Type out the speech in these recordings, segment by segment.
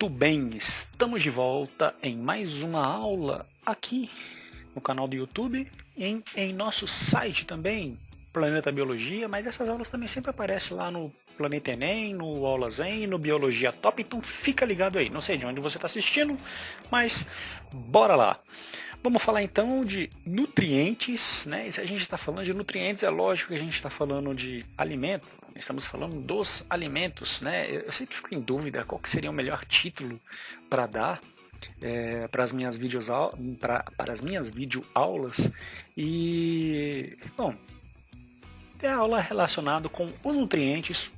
Muito bem, estamos de volta em mais uma aula aqui no canal do YouTube, em nosso site também, Planeta Biologia, mas essas aulas também sempre aparecem lá no Planeta Enem, no Aula Zen, no Biologia Top, então fica ligado aí. Não sei de onde você está assistindo, mas bora lá. Vamos falar então de nutrientes, né? E se a gente está falando de nutrientes, é lógico que a gente está falando de alimento. Estamos falando dos alimentos, né? Eu sempre fico em dúvida qual que seria o melhor título para dar para as minhas videoaulas. E, bom, é a aula relacionada com os nutrientes,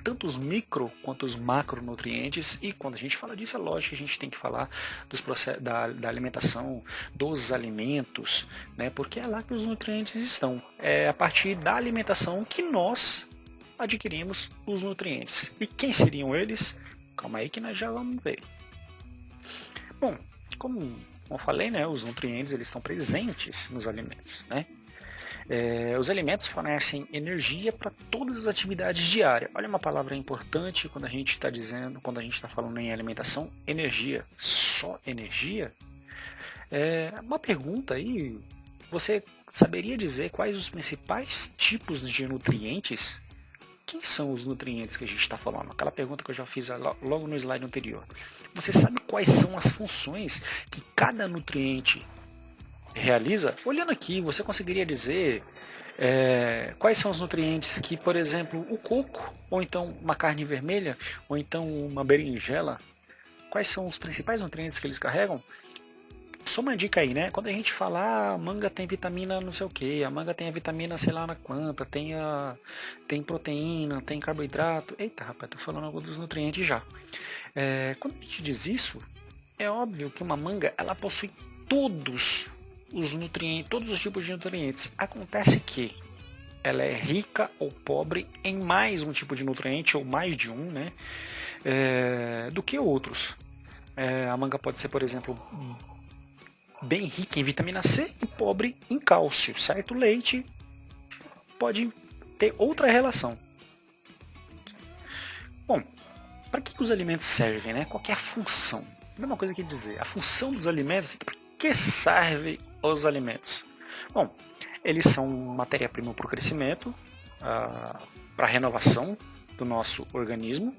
tanto os micro quanto os macronutrientes. E quando a gente fala disso, é lógico que a gente tem que falar dos da alimentação, dos alimentos, né? Porque é lá que os nutrientes estão. É a partir da alimentação que nós adquirimos os nutrientes. E quem seriam eles? Calma aí que nós já vamos ver. Bom, como eu falei, né, os nutrientes eles estão presentes nos alimentos, né? Os alimentos fornecem energia para todas as atividades diárias. Olha uma palavra importante quando a gente está falando em alimentação, energia. Só energia? Uma pergunta aí, você saberia dizer quais os principais tipos de nutrientes? Quem são os nutrientes que a gente está falando? Aquela pergunta que eu já fiz logo no slide anterior. Você sabe quais são as funções que cada nutriente realiza? Olhando aqui, você conseguiria dizer quais são os nutrientes que, por exemplo, o coco, ou então uma carne vermelha, ou então uma berinjela, quais são os principais nutrientes que eles carregam? Só uma dica aí, né? Quando a gente fala, a manga tem vitamina não sei o que, a manga tem a vitamina sei lá na quanta, tem proteína, tem carboidrato. Eita, rapaz, tô falando algo dos nutrientes já. Quando a gente diz isso, é óbvio que uma manga, ela possui todos os nutrientes, todos os tipos de nutrientes. Acontece que ela é rica ou pobre em mais um tipo de nutriente, ou mais de um, né? Do que outros. A manga pode ser, por exemplo, bem rica em vitamina C e pobre em cálcio, certo? O leite pode ter outra relação. Bom, para que os alimentos servem, né? Qual que é a função? Mesma coisa que dizer, a função dos alimentos, para que servem os alimentos? Bom, eles são matéria-prima para o crescimento, para a renovação do nosso organismo,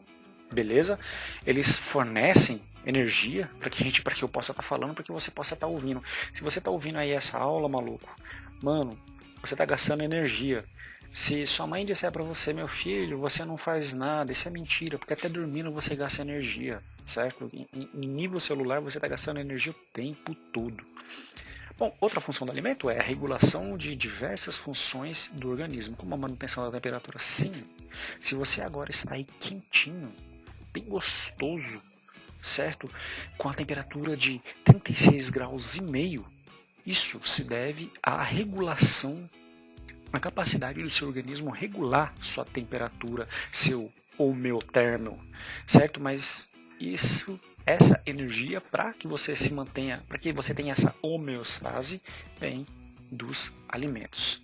beleza? Eles fornecem energia para que eu possa estar falando, para que você possa estar ouvindo. Se você está ouvindo aí essa aula, maluco, mano, você está gastando energia. Se sua mãe disser para você, meu filho, você não faz nada, isso é mentira, porque até dormindo você gasta energia, certo? Em nível celular você está gastando energia o tempo todo. Bom, outra função do alimento é a regulação de diversas funções do organismo, como a manutenção da temperatura. Sim, se você agora está aí quentinho, bem gostoso, certo? Com a temperatura de 36 graus e meio, isso se deve à regulação, à capacidade do seu organismo regular sua temperatura, seu homeotermo, certo? Mas essa energia, para que você se mantenha, para que você tenha essa homeostase, vem dos alimentos.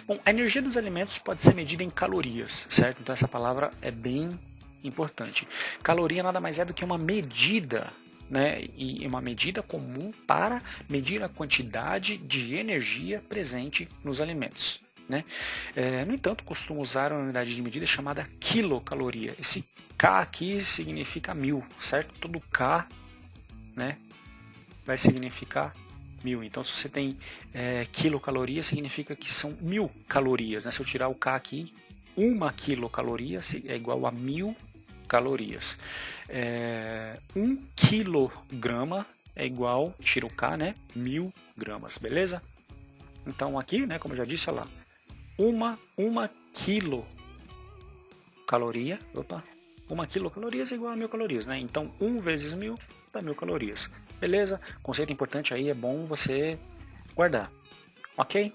Bom, a energia dos alimentos pode ser medida em calorias, certo? Então essa palavra é bem importante. Caloria nada mais é do que uma medida, né? E uma medida comum para medir a quantidade de energia presente nos alimentos, né? No entanto, costumo usar uma unidade de medida chamada quilocaloria. Esse K aqui significa 1000, certo? Todo K, né, vai significar 1000. Então, se você tem quilocaloria, significa que são 1000 calorias, né? Se eu tirar o K aqui, uma quilocaloria é igual a 1000 calorias. 1 quilograma é igual, tira o K, né? 1000 gramas, beleza? Então aqui, né, como eu já disse, olha lá, uma quilocaloria, uma quilocaloria é igual a 1000 calorias, né? Então 1 vezes 1000 dá 1000 calorias, beleza? Conceito importante aí, é bom você guardar, ok?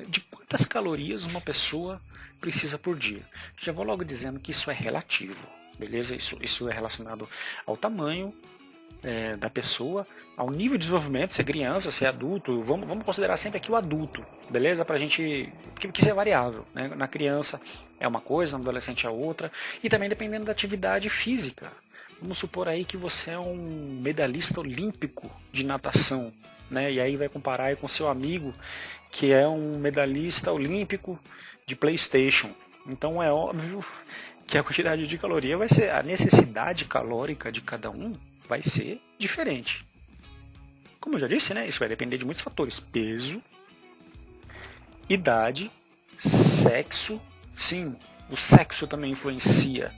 De quantas calorias uma pessoa precisa por dia? Já vou logo dizendo que isso é relativo, beleza? Isso é relacionado ao tamanho da pessoa, ao nível de desenvolvimento, se é criança, se é adulto. Vamos considerar sempre aqui o adulto, beleza? Pra gente, porque isso é variável, né? Na criança é uma coisa, no adolescente é outra, e também dependendo da atividade física. Vamos supor aí que você é um medalhista olímpico de natação, né? E aí vai comparar aí com seu amigo que é um medalhista olímpico de PlayStation. Então é óbvio que a quantidade de caloria vai ser, a necessidade calórica de cada um vai ser diferente. Como eu já disse, né? Isso vai depender de muitos fatores: peso, idade, sexo. Sim, o sexo também influencia.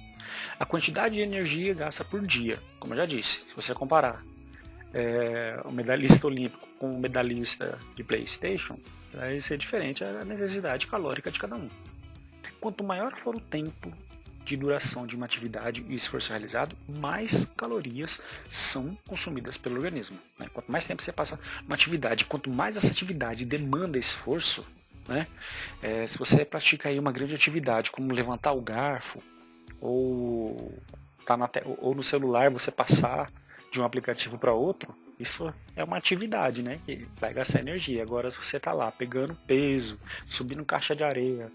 A quantidade de energia gasta por dia, como eu já disse. Se você comparar o medalhista olímpico com o medalhista de PlayStation, vai ser diferente a necessidade calórica de cada um. Quanto maior for o tempo de duração de uma atividade e esforço realizado, mais calorias são consumidas pelo organismo, né? Quanto mais tempo você passa numa atividade, quanto mais essa atividade demanda esforço, né? Se você pratica aí uma grande atividade, como levantar o garfo, ou no celular você passar de um aplicativo para outro, isso é uma atividade, né, que vai gastar energia. Agora, se você está lá pegando peso, subindo caixa de areia,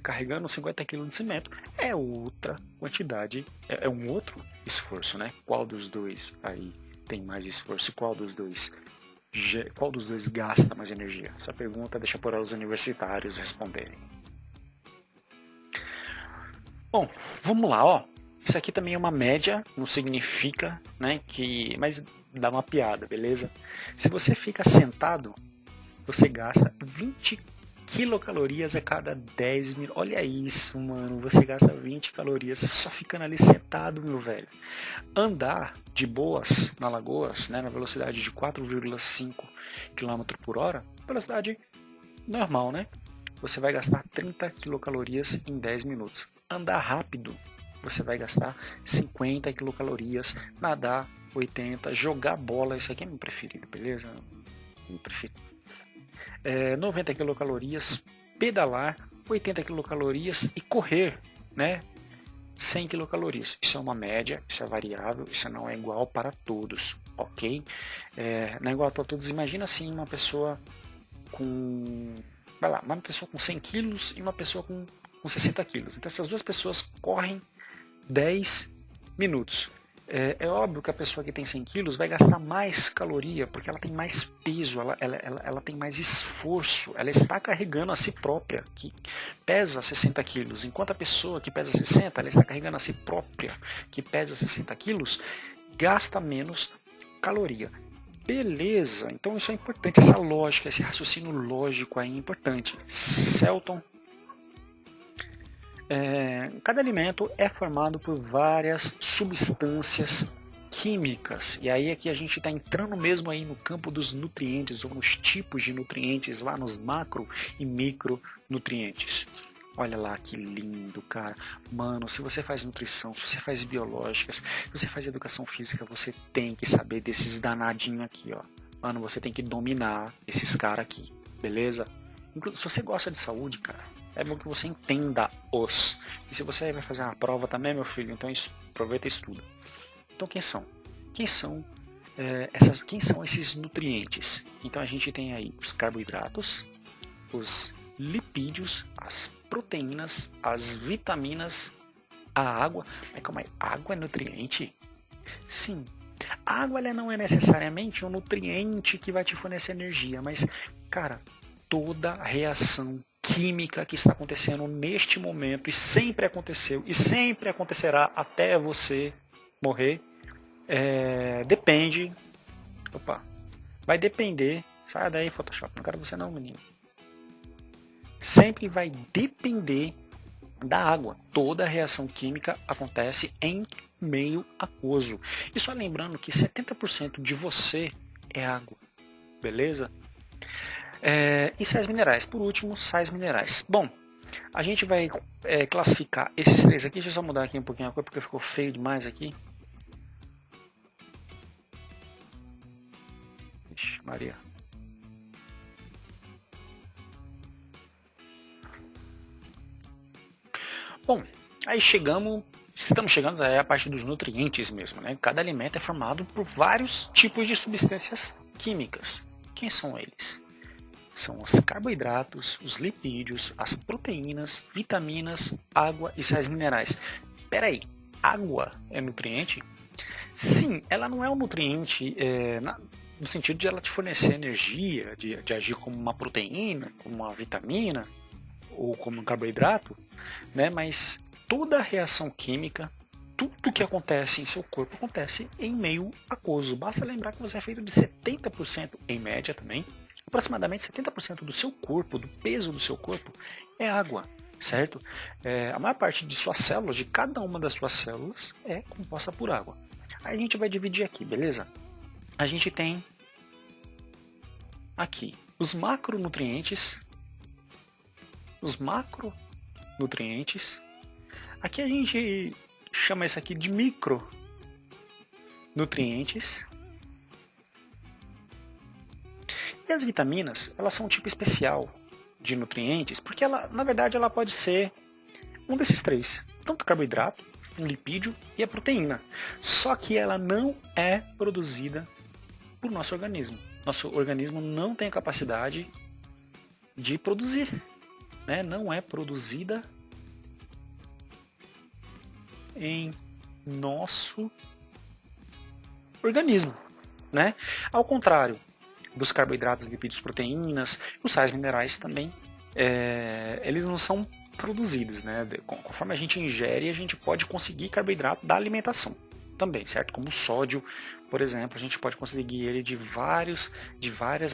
carregando 50 kg de cimento, é outra quantidade, é um outro esforço, né? Qual dos dois aí tem mais esforço? Qual dos dois gasta mais energia? Essa pergunta deixa para os universitários responderem. Bom, vamos lá, ó. Isso aqui também é uma média, não significa, né, mas dá uma piada, beleza? Se você fica sentado, você gasta 20 quilocalorias a cada 10 minutos. Olha isso, mano, você gasta 20 calorias só ficando ali sentado, meu velho. Andar de boas na Lagoas, né, na velocidade de 4,5 km por hora, velocidade normal, né? Você vai gastar 30 quilocalorias em 10 minutos. Andar rápido, você vai gastar 50 quilocalorias. Nadar, 80. Jogar bola, isso aqui é meu preferido, beleza? Meu preferido. 90 quilocalorias. Pedalar, 80 quilocalorias. E correr, né? 100 quilocalorias. Isso é uma média, isso é variável, isso não é igual para todos, ok? Não é igual para todos. Imagina assim uma pessoa com... Vai lá, uma pessoa com 100 quilos e uma pessoa com 60 quilos. Então essas duas pessoas correm 10 minutos. É óbvio que a pessoa que tem 100 quilos vai gastar mais caloria, porque ela tem mais peso, ela tem mais esforço, ela está carregando a si própria, que pesa 60 quilos, enquanto a pessoa que pesa 60, ela está carregando a si própria, que pesa 60 quilos, gasta menos caloria. Beleza, então isso é importante, essa lógica, esse raciocínio lógico aí é importante. Celton. Cada alimento é formado por várias substâncias químicas. E aí aqui a gente está entrando mesmo aí no campo dos nutrientes, ou nos tipos de nutrientes, lá nos macro e micronutrientes. Olha lá que lindo, cara. Mano, se você faz nutrição, se você faz biológicas, se você faz educação física, você tem que saber desses danadinhos aqui, ó. Mano, você tem que dominar esses caras aqui, beleza? Inclusive, se você gosta de saúde, cara, é bom que você entenda os. E se você vai fazer uma prova também, meu filho, então aproveita e estuda. Então, quem são? Quem são esses nutrientes? Então, a gente tem aí os carboidratos, os lipídios, as proteínas, as vitaminas, a água. Mas calma aí, água é nutriente? Sim. A água ela não é necessariamente um nutriente que vai te fornecer energia, mas, cara, toda reação química que está acontecendo neste momento e sempre aconteceu e sempre acontecerá até você morrer, depende. Vai depender. Sai daí, Photoshop. Não quero você não, menino. Sempre vai depender da água. Toda reação química acontece em meio aquoso. E só lembrando que 70% de você é água. Beleza? E sais minerais. Por último, sais minerais. Bom, a gente vai classificar esses três aqui. Deixa eu só mudar aqui um pouquinho a cor, porque ficou feio demais aqui. Ixi, Maria. Bom, aí estamos chegando à parte dos nutrientes mesmo, né? Cada alimento é formado por vários tipos de substâncias químicas. Quem são eles? São os carboidratos, os lipídios, as proteínas, vitaminas, água e sais minerais. Peraí, água é nutriente? Sim, ela não é um nutriente no sentido de ela te fornecer energia, de agir como uma proteína, como uma vitamina ou como um carboidrato, né? Mas toda a reação química, tudo que acontece em seu corpo acontece em meio aquoso. Basta lembrar que você é feito de 70%, em média também, aproximadamente 70% do seu corpo, do peso do seu corpo, é água, certo? A maior parte de suas células, de cada uma das suas células, é composta por água. Aí a gente vai dividir aqui, beleza? A gente tem aqui os macronutrientes. Aqui a gente chama isso aqui de micronutrientes. E as vitaminas, elas são um tipo especial de nutrientes, porque ela, na verdade, ela pode ser um desses três, tanto carboidrato, um lipídio e a proteína. Só que ela não é produzida por nosso organismo. Nosso organismo não tem a capacidade de produzir, né? Não é produzida em nosso organismo, né? Ao contrário dos carboidratos, lipídios, proteínas, os sais minerais também, eles não são produzidos, né? Conforme a gente ingere, a gente pode conseguir carboidrato da alimentação também, certo? Como o sódio, por exemplo, a gente pode conseguir ele de várias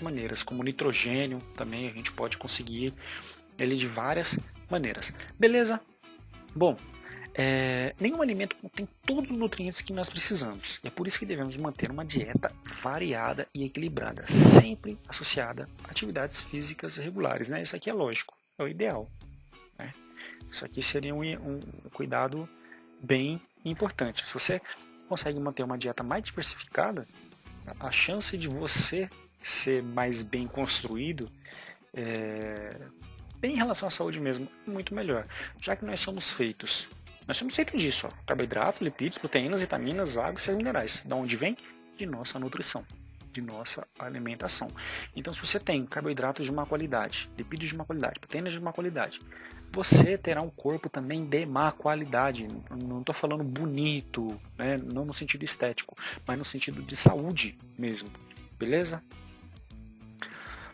maneiras, como o nitrogênio também a gente pode conseguir ele de várias maneiras. Beleza? Bom, nenhum alimento contém todos os nutrientes que nós precisamos. E é por isso que devemos manter uma dieta variada e equilibrada, sempre associada a atividades físicas regulares, né? Isso aqui é lógico, é o ideal, né? Isso aqui seria um cuidado bem importante. Se você consegue manter uma dieta mais diversificada, a chance de você ser mais bem construído, em relação à saúde mesmo, é muito melhor. Já que nós somos feitos disso, ó, carboidrato, lipídios, proteínas, vitaminas, água e sais minerais. Da onde vem? De nossa nutrição, de nossa alimentação. Então, se você tem carboidratos de má qualidade, lipídios de má qualidade, proteínas de má qualidade, você terá um corpo também de má qualidade. Não estou falando bonito, né? Não no sentido estético, mas no sentido de saúde mesmo. Beleza?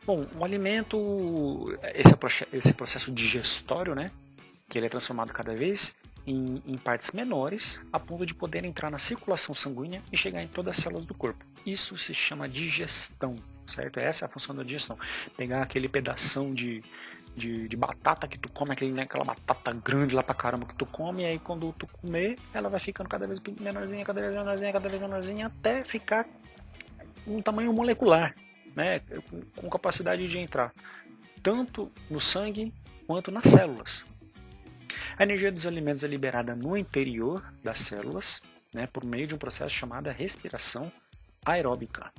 Bom, o alimento, esse processo digestório, né? Que ele é transformado cada vez em partes menores, a ponto de poder entrar na circulação sanguínea e chegar em todas as células do corpo. Isso se chama digestão, certo? Essa é a função da digestão. Pegar aquele pedação de batata que tu come, aquela batata grande lá pra caramba que tu come, e aí quando tu comer, ela vai ficando cada vez menorzinha, cada vez menorzinha, cada vez menorzinha, até ficar um tamanho molecular, né? Com capacidade de entrar tanto no sangue quanto nas células. A energia dos alimentos é liberada no interior das células, né, por meio de um processo chamado respiração aeróbica.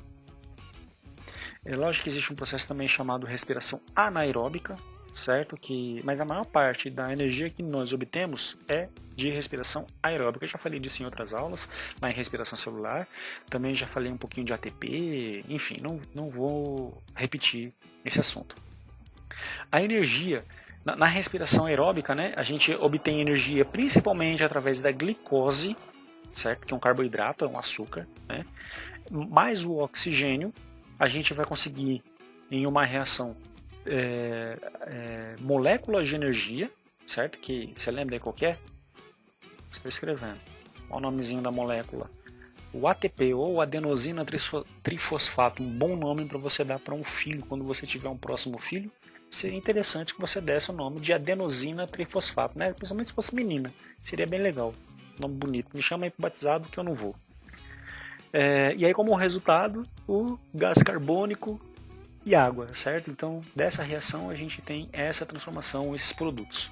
É lógico que existe um processo também chamado respiração anaeróbica, certo? Mas a maior parte da energia que nós obtemos é de respiração aeróbica. Eu já falei disso em outras aulas, lá em respiração celular. Também já falei um pouquinho de ATP, enfim, não vou repetir esse assunto. A energia, na respiração aeróbica, né, a gente obtém energia principalmente através da glicose, certo? Que é um carboidrato, é um açúcar, né? Mais o oxigênio, a gente vai conseguir em uma reação moléculas de energia, certo? Que você lembra aí qual que é? Estou escrevendo. Olha o nomezinho da molécula. O ATP, ou adenosina trifosfato, um bom nome para você dar para um filho quando você tiver um próximo filho. Seria interessante que você desse o nome de adenosina trifosfato, né? Principalmente se fosse menina. Seria bem legal. Nome bonito. Me chama aí para batizado que eu não vou. E aí, como resultado, o gás carbônico e água, certo? Então, dessa reação a gente tem essa transformação, esses produtos.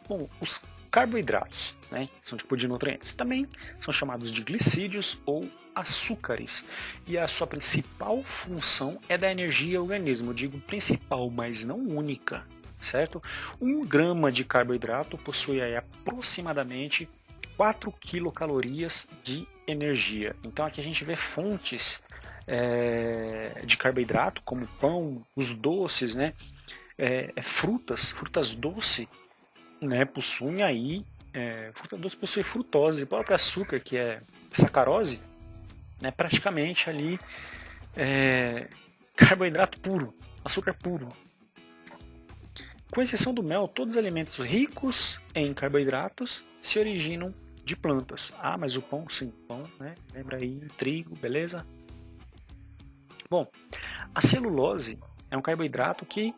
Bom, os carboidratos, né, são tipo de nutrientes, também são chamados de glicídios ou açúcares. E a sua principal função é dar energia ao organismo. Eu digo principal, mas não única, certo? 1 grama de carboidrato possui aí aproximadamente 4 quilocalorias de energia. Então aqui a gente vê fontes de carboidrato, como pão, os doces, né? Frutas doces, né? Possuem aí fruta doce possui frutose, o próprio açúcar, que é sacarose, né, praticamente ali carboidrato puro, açúcar puro. Com exceção do mel, todos os alimentos ricos em carboidratos se originam de plantas. Ah, mas o pão, sim, pão, né? Lembra aí, trigo, beleza? Bom, a celulose é um carboidrato que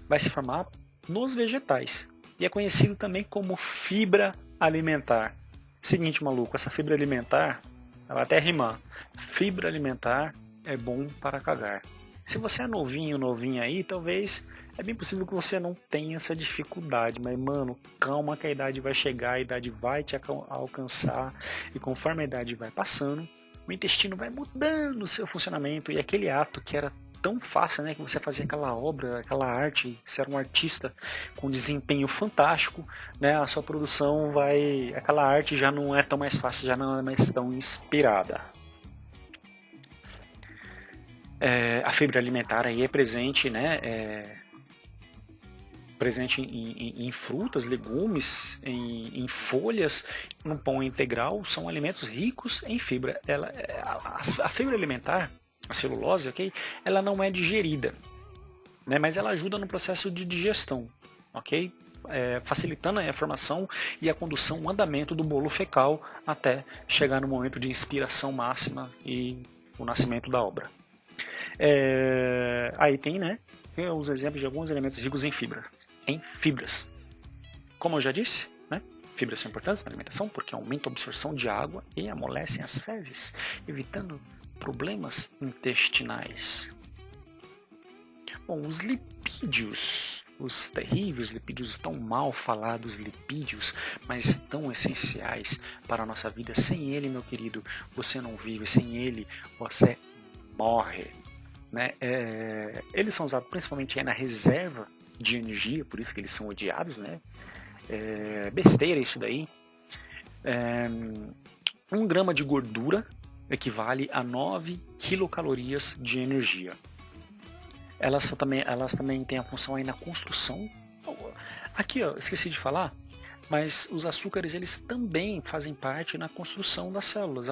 vai se formar nos vegetais e é conhecido também como fibra alimentar. Seguinte, maluco, essa fibra alimentar, ela até rimar. Fibra alimentar é bom para cagar. Se você é novinho, novinha aí, talvez é bem possível que você não tenha essa dificuldade, mas mano, calma que a idade vai chegar, a idade vai te alcançar e conforme a idade vai passando, o intestino vai mudando o seu funcionamento e aquele ato que era tão fácil, né, que você fazia aquela obra, aquela arte, você era um artista com desempenho fantástico, né, a sua produção vai, aquela arte já não é tão mais fácil, já não é mais tão inspirada. A fibra alimentar aí é presente, né, presente em frutas, legumes, em folhas, no pão integral, são alimentos ricos em fibra. A fibra alimentar, a celulose, ok? Ela não é digerida, né, mas ela ajuda no processo de digestão, ok? Facilitando a formação e a condução, o andamento do bolo fecal até chegar no momento de inspiração máxima e o nascimento da obra. Aí tem, né, os exemplos de alguns elementos ricos em fibras. Como eu já disse, né, fibras são importantes na alimentação porque aumentam a absorção de água e amolecem as fezes, evitando problemas intestinais. Bom, os lipídios, os terríveis lipídios, tão mal falados lipídios, mas tão essenciais para a nossa vida. Sem ele, meu querido, você não vive. Sem ele, você morre. Né? Eles são usados principalmente aí na reserva de energia, por isso que eles são odiados, né? Besteira isso daí. 1 grama de gordura equivale a 9 quilocalorias de energia. Elas também têm a função aí na construção. Aqui, ó, esqueci de falar, mas os açúcares eles também fazem parte na construção das células.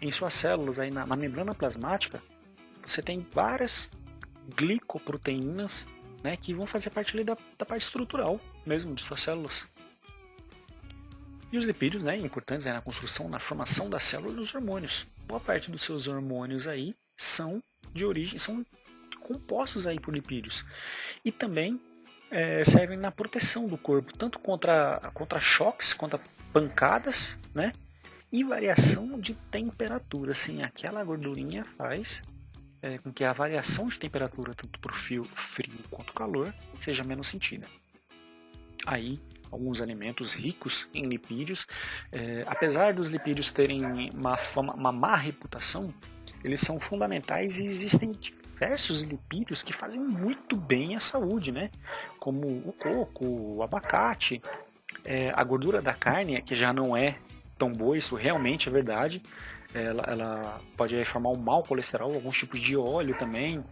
Em suas células, aí na membrana plasmática, você tem várias glicoproteínas, né, que vão fazer parte ali da parte estrutural mesmo de suas células. E os lipídios, né, importantes na construção, na formação da célula dos hormônios. Boa parte dos seus hormônios aí são compostos aí por lipídios. E também servem na proteção do corpo, tanto contra choques, contra pancadas, né? E variação de temperatura, assim, aquela gordurinha faz com que a variação de temperatura, tanto para o frio quanto calor, seja menos sentida. Aí, alguns alimentos ricos em lipídios, apesar dos lipídios terem uma má reputação, eles são fundamentais e existem diversos lipídios que fazem muito bem à saúde, né? Como o coco, o abacate, a gordura da carne, que já não é tão boa, isso realmente é verdade. Ela pode formar um mau colesterol, alguns tipos de óleo também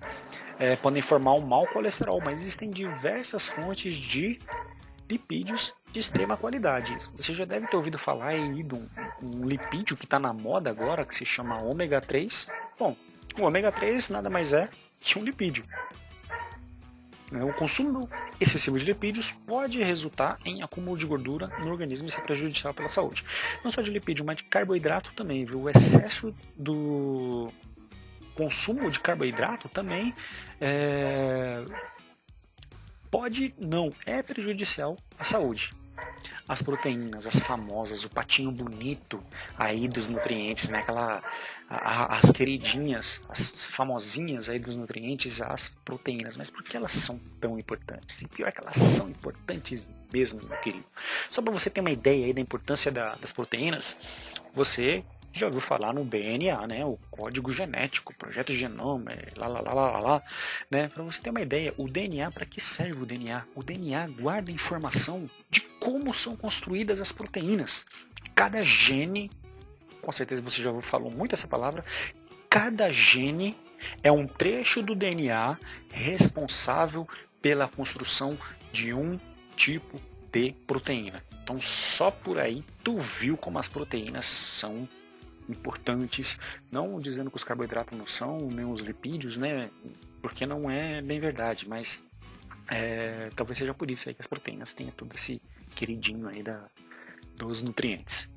podem formar um mau colesterol, mas existem diversas fontes de lipídios de extrema qualidade. Você já deve ter ouvido falar aí de um lipídio que está na moda agora, que se chama ômega 3. Bom, o ômega 3 nada mais é que um lipídio. O consumo excessivo de lipídios pode resultar em acúmulo de gordura no organismo e ser prejudicial pela saúde. Não só de lipídio, mas de carboidrato também, viu? O excesso do consumo de carboidrato também é prejudicial à saúde. As proteínas, as famosas, o patinho bonito aí dos nutrientes, né? As queridinhas, as famosinhas aí dos nutrientes, as proteínas. Mas por que elas são tão importantes? E pior que elas são importantes mesmo, meu querido. Só para você ter uma ideia aí da importância das proteínas, você já ouviu falar no DNA, né? O código genético, projeto genoma, né? Para você ter uma ideia, o DNA, para que serve o DNA? O DNA guarda informação de como são construídas as proteínas. Cada gene, com certeza você já falou muito essa palavra, cada gene é um trecho do DNA responsável pela construção de um tipo de proteína. Então só por aí tu viu como as proteínas são importantes, não dizendo que os carboidratos não são, nem os lipídios, né? Porque não é bem verdade, mas talvez seja por isso aí que as proteínas têm todo esse queridinho aí dos nutrientes.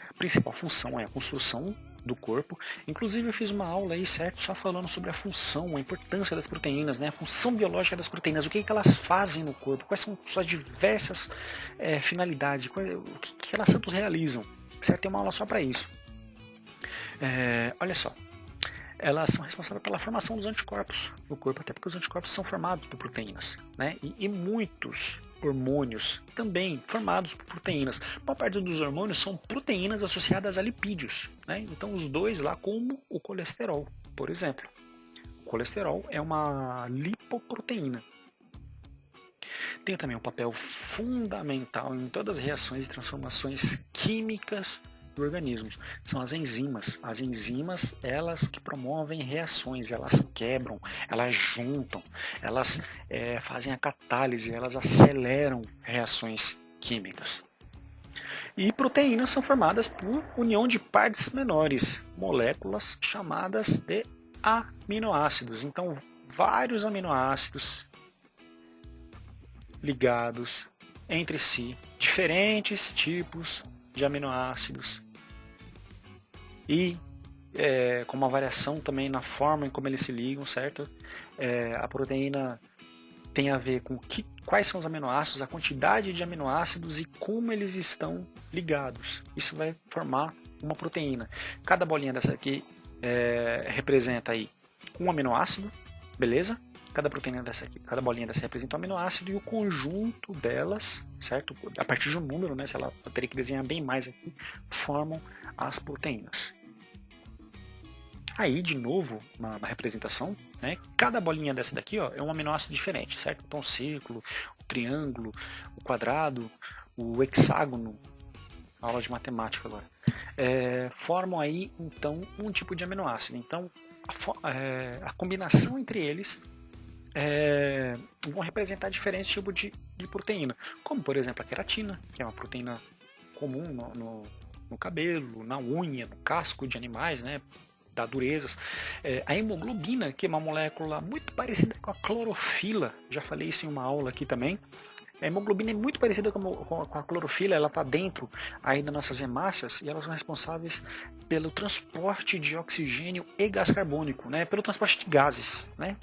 A principal função é a construção do corpo. Inclusive eu fiz uma aula aí, certo, só falando sobre a função, a importância das proteínas, né? A função biológica das proteínas, o que elas fazem no corpo, quais são suas diversas finalidades, o que elas tanto realizam, certo? Tem uma aula só para isso. Olha só, elas são responsáveis pela formação dos anticorpos no corpo, até porque os anticorpos são formados por proteínas, né? E muitos hormônios também formados por proteínas. Uma parte dos hormônios são proteínas associadas a lipídios, né? Então os dois lá, como o colesterol, por exemplo. O colesterol é uma lipoproteína. Tem também um papel fundamental em todas as reações e transformações químicas do organismo. São as enzimas. As enzimas, elas que promovem reações, elas quebram, elas juntam, elas fazem a catálise, elas aceleram reações químicas. E proteínas são formadas por união de partes menores, moléculas chamadas de aminoácidos. Então, vários aminoácidos ligados entre si, diferentes tipos de aminoácidos e com uma variação também na forma em como eles se ligam, certo? A proteína tem a ver com quais são os aminoácidos, a quantidade de aminoácidos e como eles estão ligados. Isso vai formar uma proteína. Cada bolinha dessa aqui representa aí um aminoácido, beleza? Cada proteína dessa aqui, cada bolinha dessa representa um aminoácido e o conjunto delas, certo? A partir de um número, né? Se ela eu teria que desenhar bem mais aqui, formam as proteínas. Aí, de novo, uma representação, né? Cada bolinha dessa daqui, ó, é um aminoácido diferente, certo? Então, o círculo, o triângulo, o quadrado, o hexágono, aula de matemática agora, formam aí, então, um tipo de aminoácido. Então, a combinação entre eles vão representar diferentes tipos de proteína, como por exemplo a queratina, que é uma proteína comum no cabelo, na unha, no casco de animais, né, da durezas. A hemoglobina, que é uma molécula muito parecida com a clorofila, já falei isso em uma aula aqui também. A hemoglobina é muito parecida com a clorofila, ela está dentro aí das nossas hemácias e elas são responsáveis pelo transporte de oxigênio e gás carbônico, né, pelo transporte de gases, né,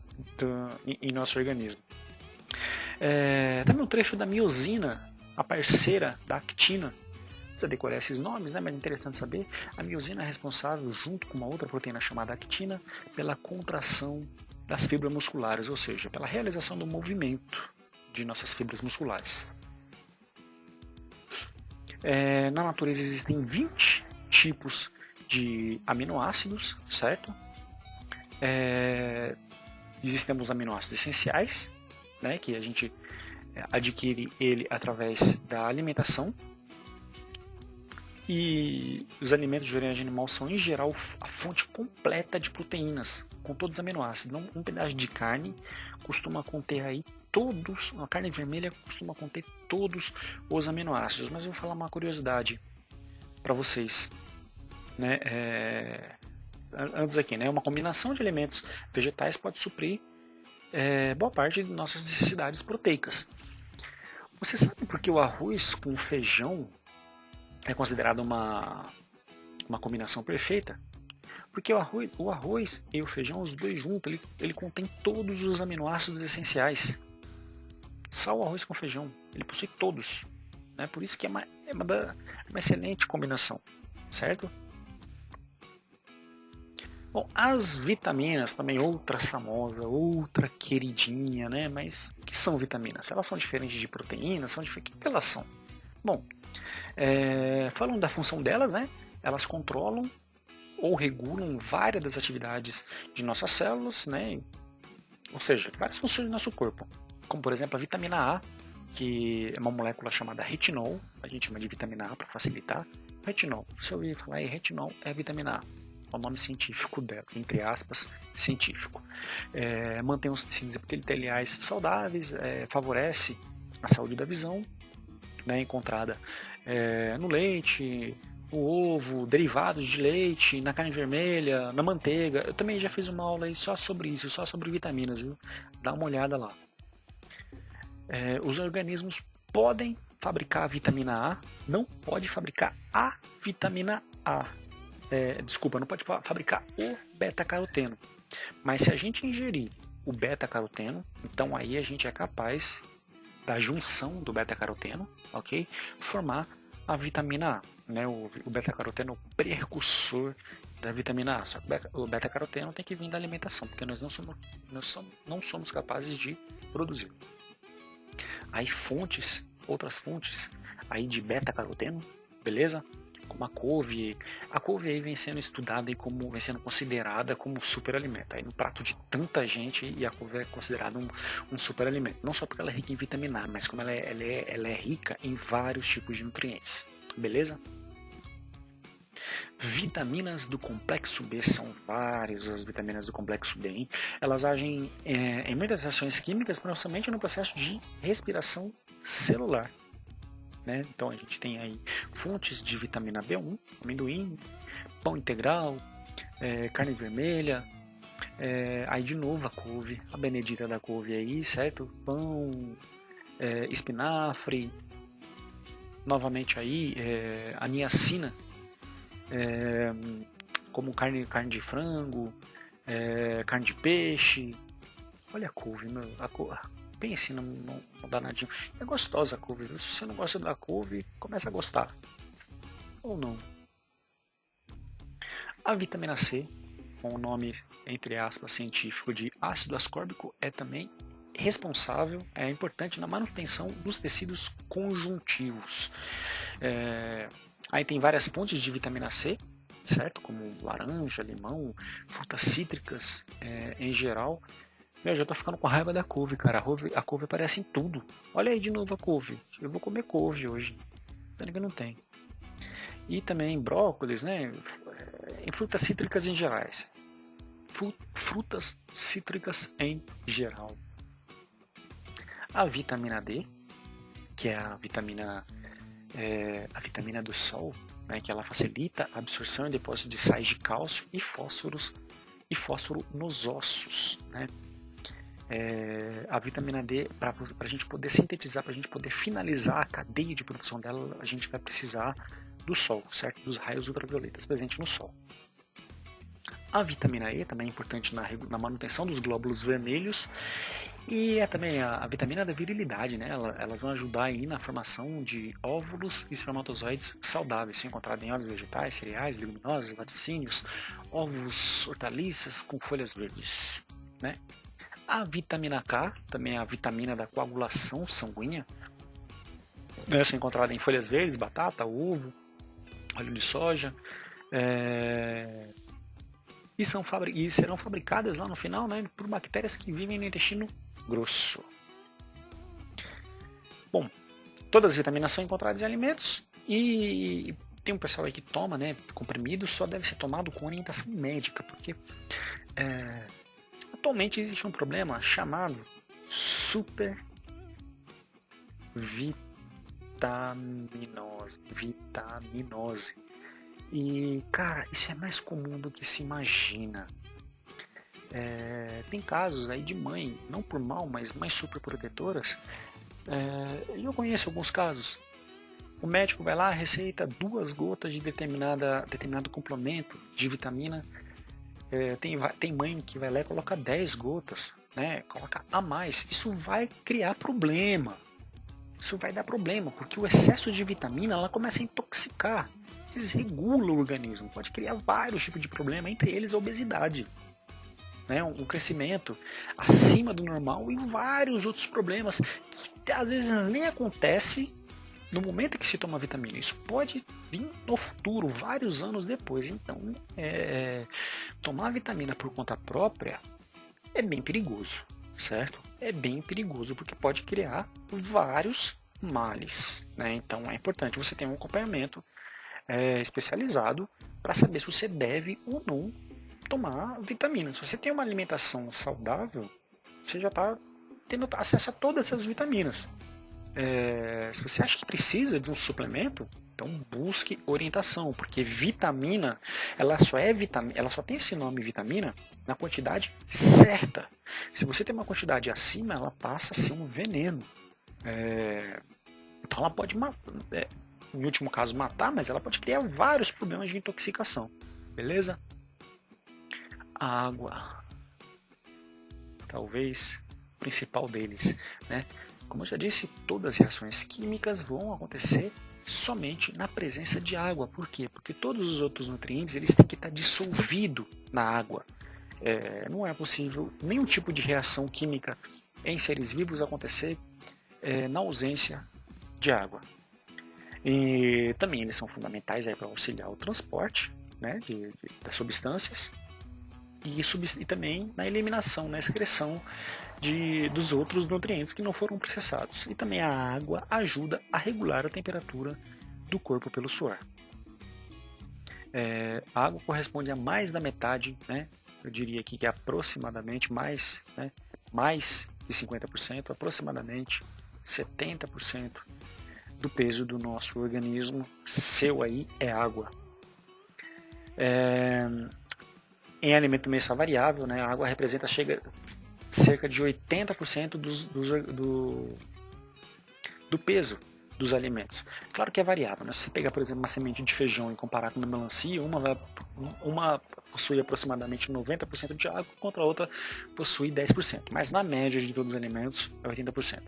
em nosso organismo. Também um trecho da miosina, a parceira da actina. Não precisa decorar esses nomes, né, mas é interessante saber. A miosina é responsável, junto com uma outra proteína chamada actina, pela contração das fibras musculares, ou seja, pela realização do movimento de nossas fibras musculares. Na natureza existem 20 tipos de aminoácidos, certo? Existem os aminoácidos essenciais, né, que a gente adquire ele através da alimentação. E os alimentos de origem animal são, em geral, a fonte completa de proteínas, com todos os aminoácidos. Um pedaço de carne costuma conter aí todos, a carne vermelha costuma conter todos os aminoácidos. Mas eu vou falar uma curiosidade para vocês, né? Antes aqui, né? Uma combinação de alimentos vegetais pode suprir boa parte de nossas necessidades proteicas. Você sabe por que o arroz com feijão é considerado uma combinação perfeita? Porque o arroz e o feijão, os dois juntos, ele contém todos os aminoácidos essenciais. Só o arroz com feijão, ele possui todos, né? Por isso que é uma excelente combinação, certo? Bom, as vitaminas, também outra famosa, outra queridinha, né? Mas o que são vitaminas? Elas são diferentes de proteínas? O que elas são? Bom, falando da função delas, né? Elas controlam ou regulam várias das atividades de nossas células, né? Ou seja, várias funções do nosso corpo. Como, por exemplo, a vitamina A, que é uma molécula chamada retinol, a gente chama de vitamina A para facilitar. Retinol, se eu ouvir falar em retinol, é a vitamina A, é o nome científico dela, entre aspas, científico. Mantém os tecidos epiteliais saudáveis, favorece a saúde da visão, né, encontrada no leite, no ovo, derivados de leite, na carne vermelha, na manteiga. Eu também já fiz uma aula aí só sobre isso, só sobre vitaminas, viu? Dá uma olhada lá. Os organismos podem fabricar a vitamina A, não pode fabricar a vitamina A. Desculpa, não pode fabricar o beta-caroteno. Mas se a gente ingerir o beta-caroteno, então aí a gente é capaz da junção do beta-caroteno, ok? Formar a vitamina A. Né? O beta-caroteno é o precursor da vitamina A. Só que o beta-caroteno tem que vir da alimentação, porque nós não somos capazes de produzir. Aí outras fontes aí de beta-caroteno, beleza? Como a couve. A couve aí vem sendo estudada e vem sendo considerada como superalimento. Aí no prato de tanta gente, e a couve é considerada um superalimento. Não só porque ela é rica em vitamina A, mas como ela é rica em vários tipos de nutrientes. Beleza? Vitaminas do complexo B, são várias as vitaminas do complexo B. Hein? Elas agem em muitas reações químicas, principalmente no processo de respiração celular. Né? Então a gente tem aí fontes de vitamina B1, amendoim, pão integral, carne vermelha, aí de novo a couve, a benedita da couve aí, certo? Pão, espinafre, novamente aí a niacina, como carne de frango, carne de peixe. Olha a couve, meu, pense num danadinho. É gostosa a couve, viu? Se você não gosta da couve, começa a gostar. Ou não. A vitamina C, com o nome, entre aspas, científico de ácido ascórbico, é também responsável, é importante na manutenção dos tecidos conjuntivos. Aí tem várias fontes de vitamina C, certo? Como laranja, limão, frutas cítricas em geral. Eu já tô ficando com raiva da couve, cara. A couve aparece em tudo. Olha aí de novo a couve. Eu vou comer couve hoje. Pena que não tem. E também brócolis, né? Em frutas cítricas em gerais. Frutas cítricas em geral. A vitamina D, que é a vitamina do sol, né? Que ela facilita a absorção e depósito de sais de cálcio e fósforo nos ossos, né? A vitamina D, para a gente poder sintetizar, para a gente poder finalizar a cadeia de produção dela, a gente vai precisar do sol, certo? Dos raios ultravioletas presentes no sol. A vitamina E também é importante na manutenção dos glóbulos vermelhos e é também a vitamina da virilidade, né? Elas vão ajudar aí na formação de óvulos e espermatozoides saudáveis, encontrados em óleos vegetais, cereais, leguminosas, laticínios, ovos, hortaliças com folhas verdes, né? A vitamina K, também é a vitamina da coagulação sanguínea, essa é encontrada em folhas verdes, batata, ovo, óleo de soja, e serão fabricadas lá no final, né, por bactérias que vivem no intestino grosso. Bom, todas as vitaminas são encontradas em alimentos e tem um pessoal aí que toma, né, comprimido, só deve ser tomado com orientação médica, porque atualmente existe um problema chamado vitaminose. E, cara, isso é mais comum do que se imagina. Tem casos aí de mãe, não por mal, mas mães superprotetoras. Eu conheço alguns casos. O médico vai lá, receita 2 gotas de determinado complemento de vitamina. Tem mãe que vai lá e coloca 10 gotas, né? Coloca a mais. Isso vai criar problema. Isso vai dar problema, porque o excesso de vitamina ela começa a intoxicar, desregula o organismo, pode criar vários tipos de problema, entre eles a obesidade, né? Um crescimento acima do normal e vários outros problemas que às vezes nem acontece no momento que se toma vitamina. Isso pode vir no futuro, vários anos depois. Então, tomar vitamina por conta própria é bem perigoso, certo? É bem perigoso porque pode criar vários males, né? Então, é importante você ter um acompanhamento especializado para saber se você deve ou não tomar vitamina. Se você tem uma alimentação saudável, você já está tendo acesso a todas essas vitaminas. se você acha que precisa de um suplemento, então busque orientação, porque vitamina, ela só tem esse nome vitamina na quantidade certa. Se você tem uma quantidade acima, ela passa a ser um veneno. Então ela pode matar, em último caso matar, mas ela pode criar vários problemas de intoxicação. Beleza? A água, talvez o principal deles, né? Como eu já disse, todas as reações químicas vão acontecer somente na presença de água. Por quê? Porque todos os outros nutrientes eles têm que estar dissolvidos na água. Não é possível nenhum tipo de reação química em seres vivos acontecer na ausência de água. E também eles são fundamentais para auxiliar o transporte, né, das substâncias e também na eliminação, na excreção dos outros nutrientes que não foram processados. E também a água ajuda a regular a temperatura do corpo pelo suor. A água corresponde a mais da metade, né, eu diria aqui que é aproximadamente mais de 50%, aproximadamente 70% do peso do nosso organismo, seu aí, é água. Em alimento mensal variável, né, a água chega cerca de 80% do peso dos alimentos. Claro que é variável, né? Se você pegar, por exemplo, uma semente de feijão e comparar com uma melancia, uma possui aproximadamente 90% de água, enquanto a outra possui 10%. Mas na média de todos os alimentos é 80%.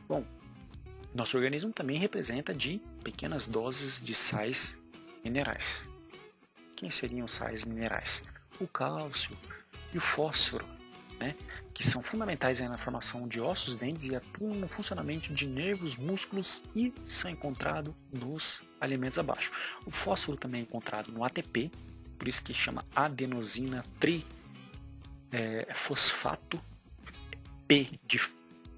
Bom, nosso organismo também representa de pequenas doses de sais minerais. Quem seriam sais minerais? O cálcio e o fósforo, né? Que são fundamentais na formação de ossos, dentes e atuam no funcionamento de nervos, músculos e são encontrados nos alimentos abaixo. O fósforo também é encontrado no ATP, por isso que chama adenosina fosfato, P de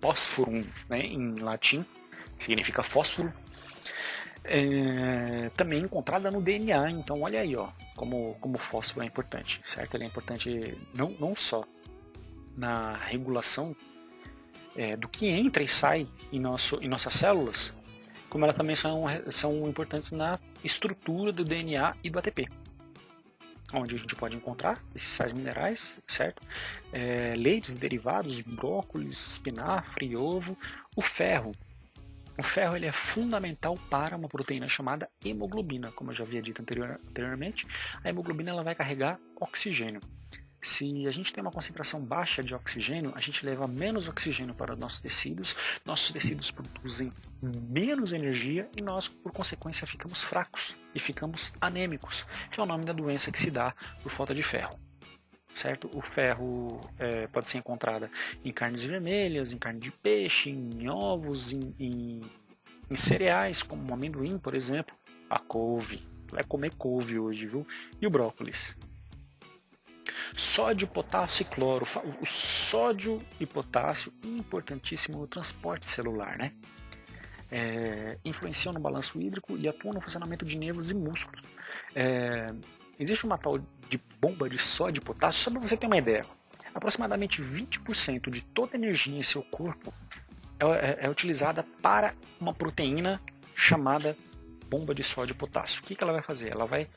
fósforo, né, em latim, significa fósforo. Também encontrada no DNA, então olha aí, ó, como o fósforo é importante, certo? Ele é importante não só na regulação do que entra e sai em nossas células, como elas também são importantes na estrutura do DNA e do ATP, onde a gente pode encontrar esses sais minerais, certo? Leites, derivados, brócolis, espinafre, ovo, o ferro. O ferro ele é fundamental para uma proteína chamada hemoglobina, como eu já havia dito anteriormente. A hemoglobina ela vai carregar oxigênio. Se a gente tem uma concentração baixa de oxigênio, a gente leva menos oxigênio para os nossos tecidos produzem menos energia e nós, por consequência, ficamos fracos e ficamos anêmicos, que é o nome da doença que se dá por falta de ferro. Certo? O ferro pode ser encontrado em carnes vermelhas, em carne de peixe, em ovos, em cereais, como o amendoim, por exemplo, a couve. Vai comer couve hoje, viu? E o brócolis. Sódio, potássio e cloro. O sódio e potássio, importantíssimo no transporte celular, né? Influenciam no balanço hídrico e atuam no funcionamento de nervos e músculos. Existe uma tal de bomba de sódio e potássio, só para você ter uma ideia. Aproximadamente 20% de toda a energia em seu corpo é utilizada para uma proteína chamada bomba de sódio e potássio. O que ela vai fazer? Ela vai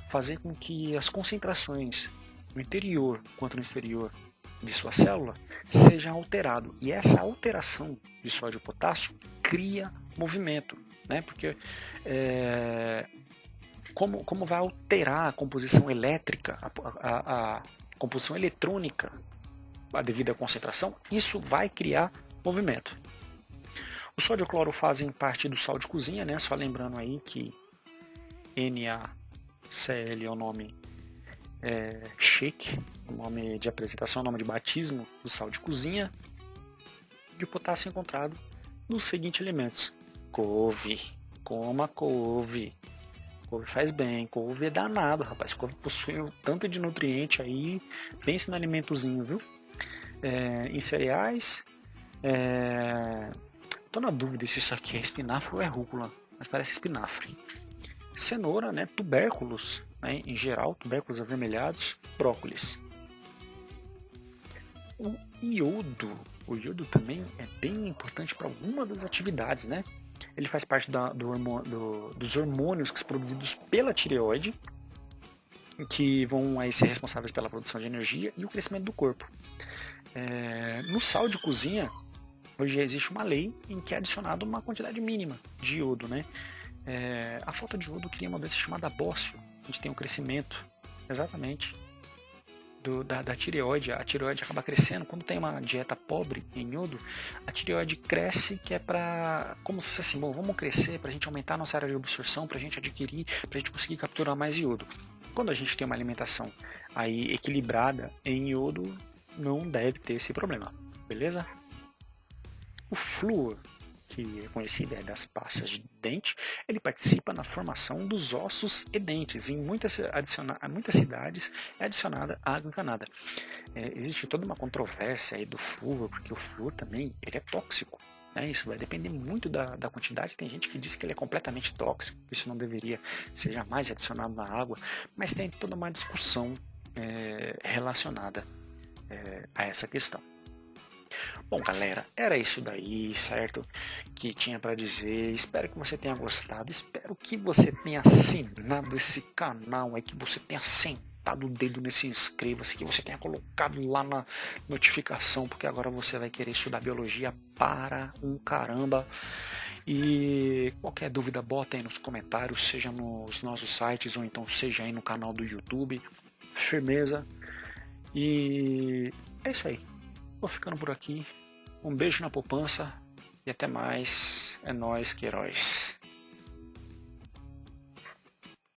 fazer com que as concentrações no interior quanto no exterior de sua célula sejam alteradas. E essa alteração de sódio e potássio cria movimento, né? Porque como vai alterar a composição elétrica, a composição eletrônica devido à concentração, isso vai criar movimento. O sódio e o cloro fazem parte do sal de cozinha, né? Só lembrando aí que NaCl é o nome shake, o nome de apresentação, o nome de batismo do sal de cozinha. E o potássio é encontrado nos seguintes alimentos: couve, coma couve. Couve faz bem, couve é danado, rapaz. Couve possui um tanto de nutriente aí, pense no alimentozinho, viu? Em cereais, tô na dúvida se isso aqui é espinafre ou é rúcula, mas parece espinafre. Cenoura, né? Tubérculos, né? Em geral, tubérculos avermelhados, brócolis. O iodo o iodo também é bem importante para alguma das atividades, né? Ele faz parte dos hormônios que são produzidos pela tireoide, que vão aí ser responsáveis pela produção de energia e o crescimento do corpo. No sal de cozinha, hoje existe uma lei em que é adicionada uma quantidade mínima de iodo, né? A falta de iodo cria uma doença chamada bócio. A gente tem um crescimento, exatamente, da tireoide. A tireoide acaba crescendo. Quando tem uma dieta pobre em iodo, a tireoide cresce, que é para, como se fosse assim, bom, vamos crescer para a gente aumentar a nossa área de absorção, para a gente adquirir, para a gente conseguir capturar mais iodo. Quando a gente tem uma alimentação aí equilibrada em iodo, não deve ter esse problema, beleza? O flúor, que é conhecido das pastas de dente, ele participa na formação dos ossos e dentes. Em muitas cidades é adicionada água encanada. Existe toda uma controvérsia aí do flúor, porque o flúor também ele é tóxico. Isso vai depender muito da quantidade. Tem gente que diz que ele é completamente tóxico, que isso não deveria ser jamais adicionado na água, mas tem toda uma discussão relacionada a essa questão. Bom, galera, era isso daí, certo? Que tinha para dizer. Espero que você tenha gostado. Espero que você tenha assinado esse canal aí, que você tenha sentado o dedo nesse inscreva-se, que você tenha colocado lá na notificação, porque agora você vai querer estudar biologia para um caramba. E qualquer dúvida, bota aí nos comentários, seja nos nossos sites ou então seja aí no canal do YouTube. Firmeza. E é isso aí. Vou ficando por aqui. Um beijo na poupança e até mais. É nóis, que heróis.